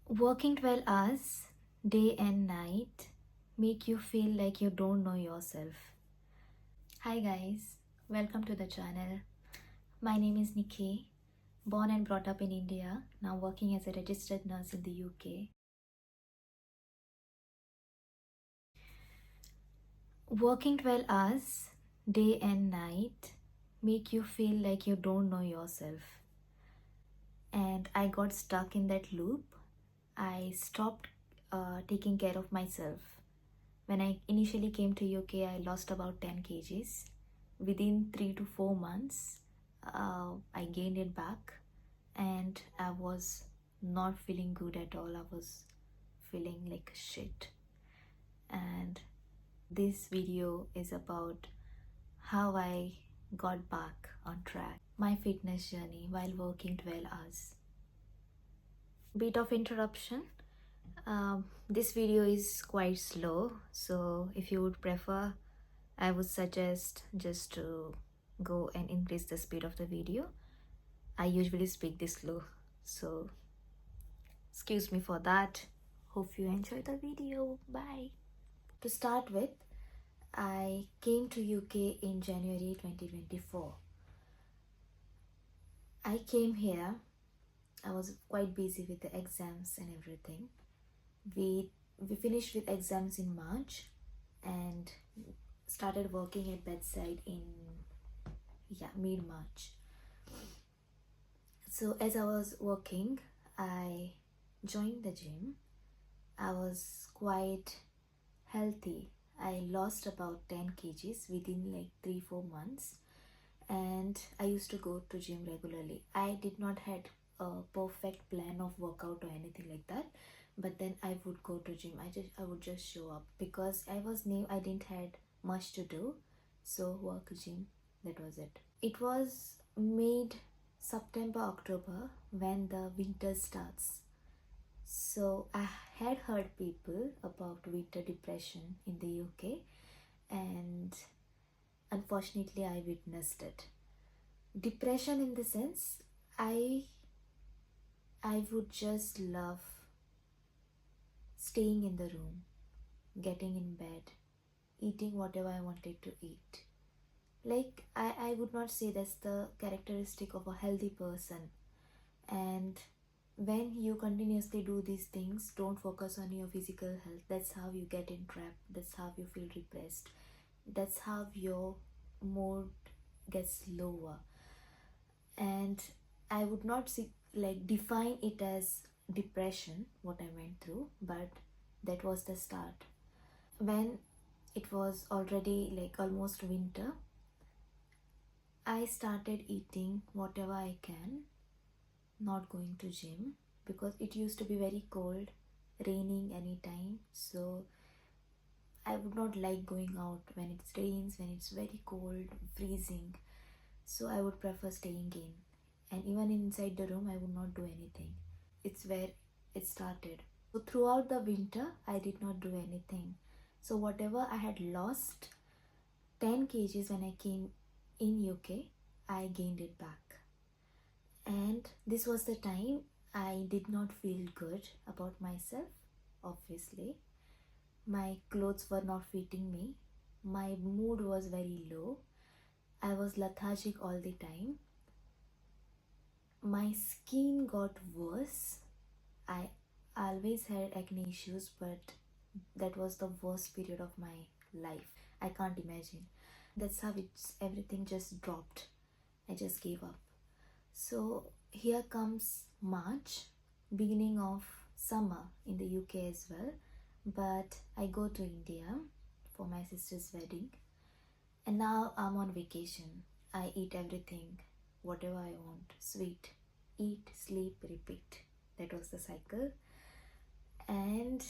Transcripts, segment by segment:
Working 12 hours, day and night, make you feel like you don't know yourself. Hi guys, welcome to the channel. My name is Nikki, born and brought up in India, now working as a registered nurse in the UK. Working 12 hours, day and night, make you feel like you don't know yourself. And I got stuck in that loop. I stopped taking care of myself. When I initially came to UK, I lost about 10 kgs. Within 3 to 4 months, I gained it back and I was not feeling good at all. I was feeling like shit. And this video is about how I got back on track. My fitness journey while working 12 hours. Bit of interruption. This video is quite slow, so if you would prefer, I would suggest just to go and increase the speed of the video. I usually speak this slow, so excuse me for that. Hope you enjoy the video. Bye. To start with, I came to UK in January 2024. I came here, I was quite busy with the exams and everything. We finished with exams in March and started working at bedside in mid-March. So as I was working, I joined the gym. I was quite healthy. I lost about 10 kgs within like 3-4 months, and I used to go to gym regularly. I did not had a perfect plan of workout or anything like that, but then I would go to gym. I would just show up because I was new. I didn't had much to do, so work gym, that was it. It was mid September October when the winter starts. So I had heard people about winter depression in the UK, and unfortunately I witnessed it. Depression in the sense, I would just love staying in the room, getting in bed, eating whatever I wanted to eat. Like I would not say that's the characteristic of a healthy person. And when you continuously do these things, don't focus on your physical health. That's how you get entrapped. That's how you feel depressed. That's how your mood gets lower. And I would not see, like, define it as depression, what I went through, but that was the start. When it was already like almost winter, I started eating whatever I can, not going to gym because it used to be very cold, raining anytime. So I would not like going out when it rains, when it's very cold, freezing. So I would prefer staying in. And even inside the room, I would not do anything. It's where it started. So throughout the winter, I did not do anything. So whatever I had lost, 10 kgs when I came in UK, I gained it back. And this was the time I did not feel good about myself, obviously. My clothes were not fitting me. My mood was very low. I was lethargic all the time. My skin got worse. I always had acne issues, but that was the worst period of my life. I can't imagine. That's how everything just dropped. I just gave up. So here comes March, beginning of summer in the UK as well. But I go to India for my sister's wedding. And now I'm on vacation. I eat everything, whatever I want. Sweet. Eat, sleep, repeat. That was the cycle. And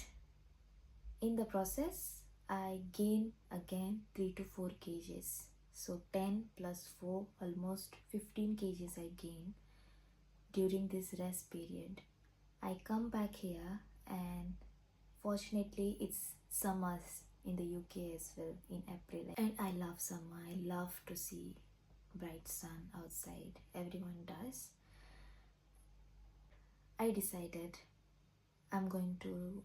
in the process, I gain again 3 to 4 kgs. So 10 plus 4, almost 15 kgs I gain during this rest period. I come back here, and fortunately it's summers in the UK as well in April, and I love summer. I love to see bright sun outside. Everyone does. I decided I'm going to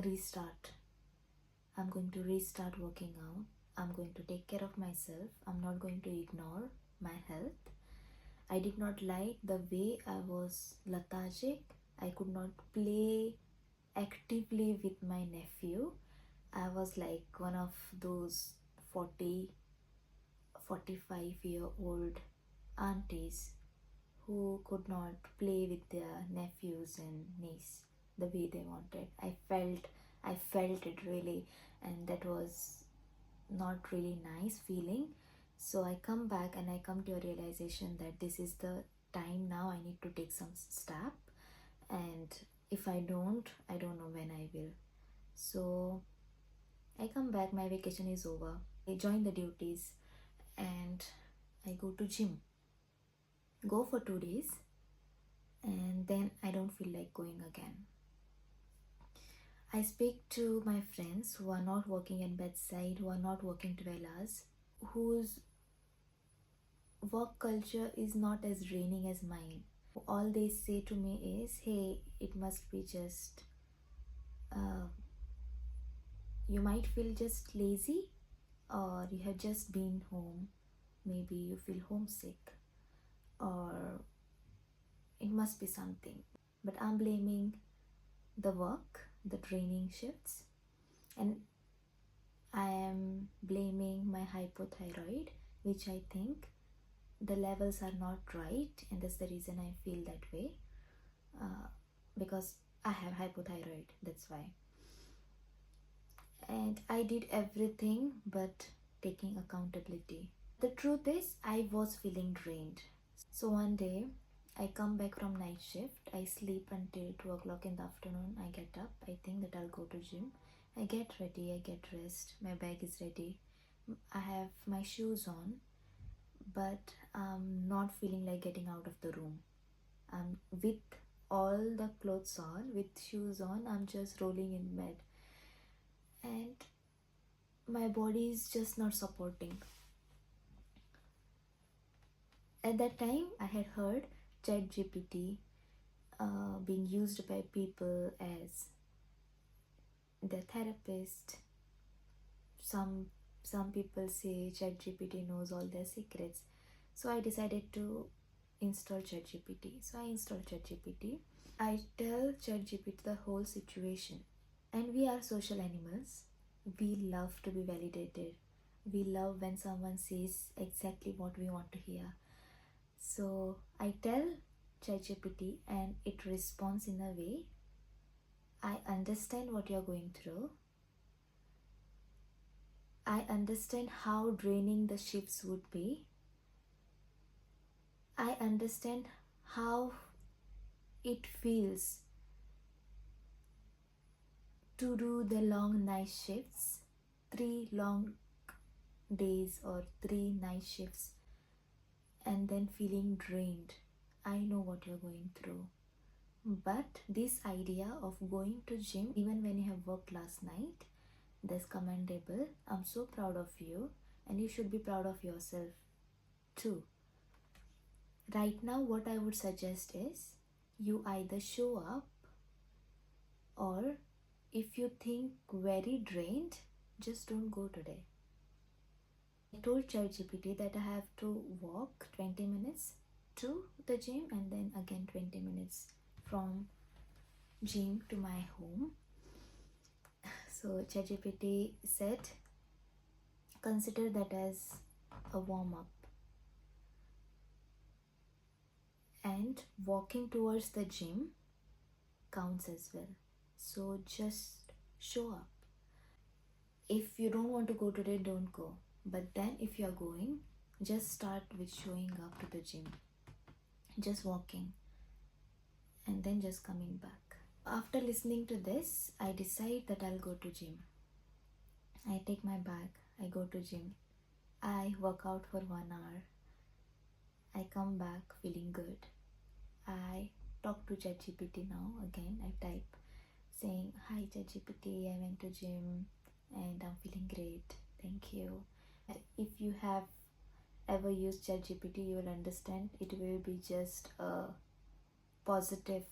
restart. I'm going to restart working out. I'm going to take care of myself. I'm not going to ignore my health. I did not like the way I was lethargic. I could not play actively with my nephew. I was like one of those 40, 45-year-old aunties who could not play with their nephews and niece the way they wanted. I felt it really, and that was not really nice feeling. So I come back and I come to a realization that this is the time now. I need to take some step, and if I don't, I don't know when I will. So I come back, my vacation is over. I join the duties and I go to gym. Go for 2 days and then I don't feel like going again. I speak to my friends who are not working at bedside, who are not working 12 hours, whose work culture is not as draining as mine. All they say to me is, hey, it must be just, uh, you might feel just lazy, or you have just been home. Maybe you feel homesick, or it must be something. But I'm blaming the work, the training shifts, and I am blaming my hypothyroid, which I think the levels are not right, and that's the reason I feel that way. Uh, because I have hypothyroid, that's why. And I did everything but taking accountability. The truth is, I was feeling drained. So one day, I come back from night shift. I sleep until 2 o'clock in the afternoon. I get up. I think that I'll go to gym. I get ready. I get dressed. My bag is ready. I have my shoes on, but I'm not feeling like getting out of the room. With all the clothes on, with shoes on, I'm just rolling in bed, and my body is just not supporting. At that time, I had heard ChatGPT being used by people as their therapist. Some some people say ChatGPT knows all their secrets. So I decided to install ChatGPT. So I installed ChatGPT. I tell ChatGPT the whole situation. And we are social animals. We love to be validated. We love when someone says exactly what we want to hear. So I tell ChatGPT and it responds in a way, I understand what you're going through. I understand how draining the shifts would be. I understand how it feels to do the long night shifts, 3 long days or 3 night shifts, and then feeling drained. I know what you're going through. But this idea of going to gym even when you have worked last night, that's commendable. I'm so proud of you, and you should be proud of yourself too. Right now, what I would suggest is you either show up, or if you think very drained, just don't go today. I told ChatGPT that I have to walk 20 minutes to the gym and then again 20 minutes from gym to my home. So ChatGPT said, consider that as a warm up, and walking towards the gym counts as well. So just show up. If you don't want to go today, don't go. But then if you're going, just start with showing up to the gym, just walking, and then just coming back. After listening to this, I decide that I'll go to gym. I take my bag, I go to gym. I work out for 1 hour. I come back feeling good. I talk to ChatGPT now again. I type saying, hi ChatGPT, I went to gym and I'm feeling great. Thank you. If you have ever used ChatGPT, you will understand it will be just a positive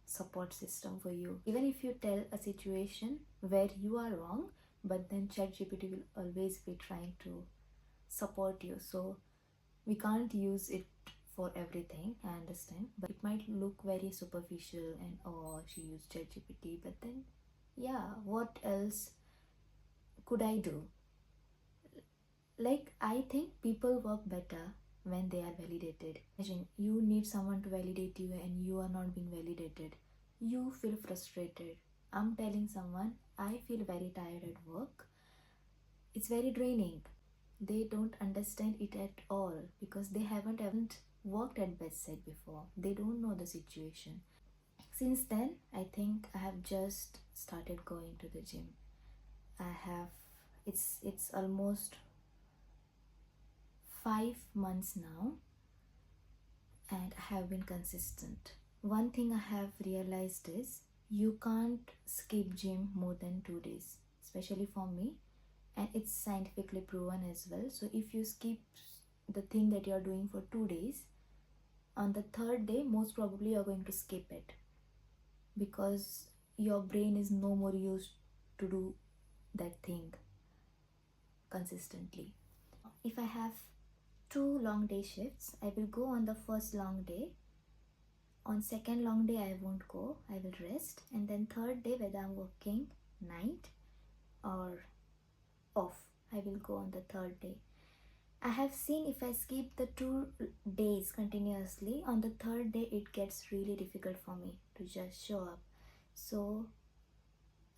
support system for you. Even if you tell a situation where you are wrong, but then ChatGPT will always be trying to support you. So we can't use it for everything, I understand, but it might look very superficial and oh, she used ChatGPT, but then yeah, what else could I do? Like, I think people work better when they are validated. Imagine you need someone to validate you and you are not being validated. You feel frustrated. I'm telling someone I feel very tired at work. It's very draining. They don't understand it at all because they haven't worked at bedside before. They don't know the situation. Since then, I think I have just started going to the gym. I have it's almost 5 months now, and I have been consistent. One thing I have realized is you can't skip gym more than 2 days, especially for me, and it's scientifically proven as well. So if you skip the thing that you're doing for 2 days, on the third day, most probably you're going to skip it because your brain is no more used to do that thing consistently. If I have 2 long day shifts, I will go on the first long day. On second long day, I won't go. I will rest. And then third day, whether I'm working night or off, I will go on the third day. I have seen if I skip the 2 days continuously, on the third day, it gets really difficult for me to just show up. So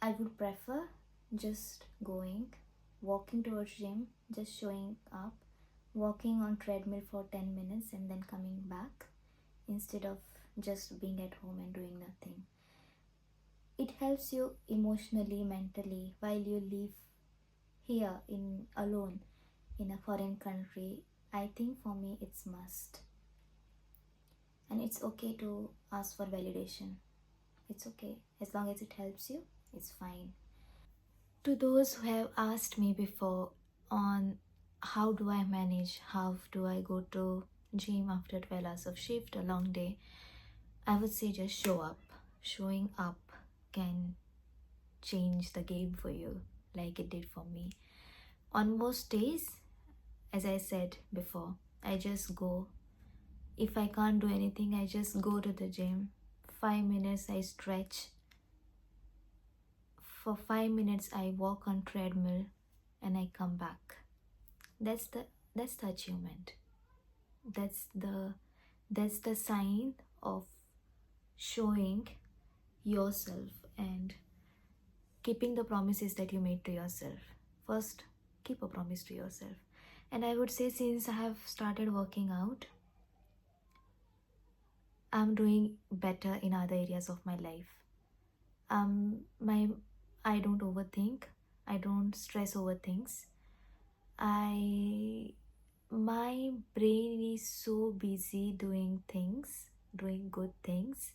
I would prefer just going, walking towards gym, just showing up, walking on treadmill for 10 minutes and then coming back instead of just being at home and doing nothing. It helps you emotionally, mentally while you live here in alone in a foreign country. I think for me it's must. And it's okay to ask for validation. It's okay. As long as it helps you, it's fine. To those who have asked me before on how do I manage, how do I go to gym after 12 hours of shift, a long day, I would say just show up. Showing up can change the game for you like it did for me. On most days, as I said before, I just go. If I can't do anything, I just go to the gym. 5 minutes I stretch. For 5 minutes I walk on treadmill and I come back. That's the achievement. That's the sign of showing yourself and keeping the promises that you made to yourself. First, keep a promise to yourself. And I would say since I have started working out, I'm doing better in other areas of my life. I don't overthink. I don't stress over things. My brain is so busy doing things, doing good things.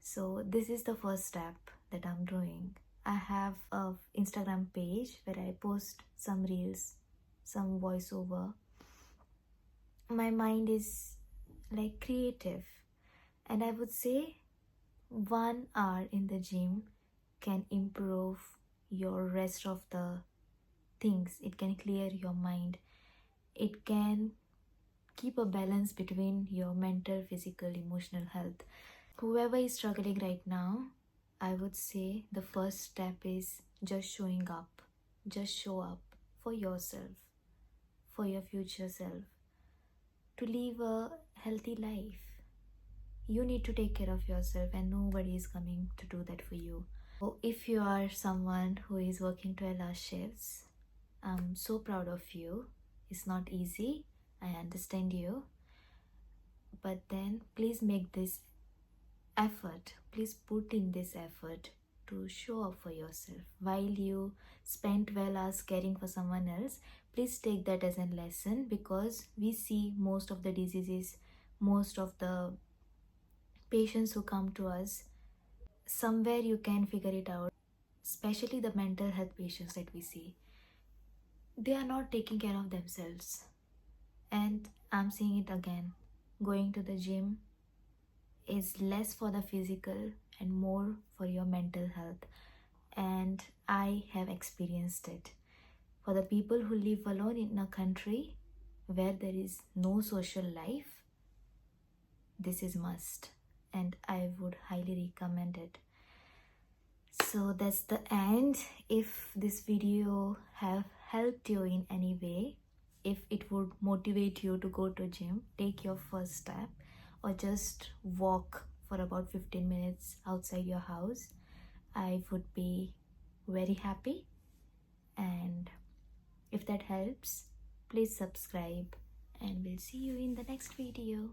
So this is the first step that I'm doing. I have a Instagram page where I post some reels, some voiceover. My mind is like creative, and I would say 1 hour in the gym can improve your rest of the things. It can clear your mind. It can keep a balance between your mental, physical, emotional health. Whoever is struggling right now, I would say the first step is just showing up. Just show up for yourself, for your future self, to live a healthy life. You need to take care of yourself, and nobody is coming to do that for you. So if you are someone who is working 12-hour shifts, I'm so proud of you. It's not easy. I understand you. But then please make this effort. Please put in this effort to show up for yourself. While you spend 12 hours caring for someone else, please take that as a lesson, because we see most of the diseases, most of the patients who come to us, somewhere you can figure it out, especially the mental health patients that we see. They are not taking care of themselves. And I'm seeing it again. Going to the gym is less for the physical and more for your mental health. And I have experienced it. For the people who live alone in a country where there is no social life, this is must, and I would highly recommend it. So that's the end. If this video have helped you in any way, if it would motivate you to go to gym, take your first step, or just walk for about 15 minutes outside your house, I would be very happy. And if that helps, please subscribe, and we'll see you in the next video.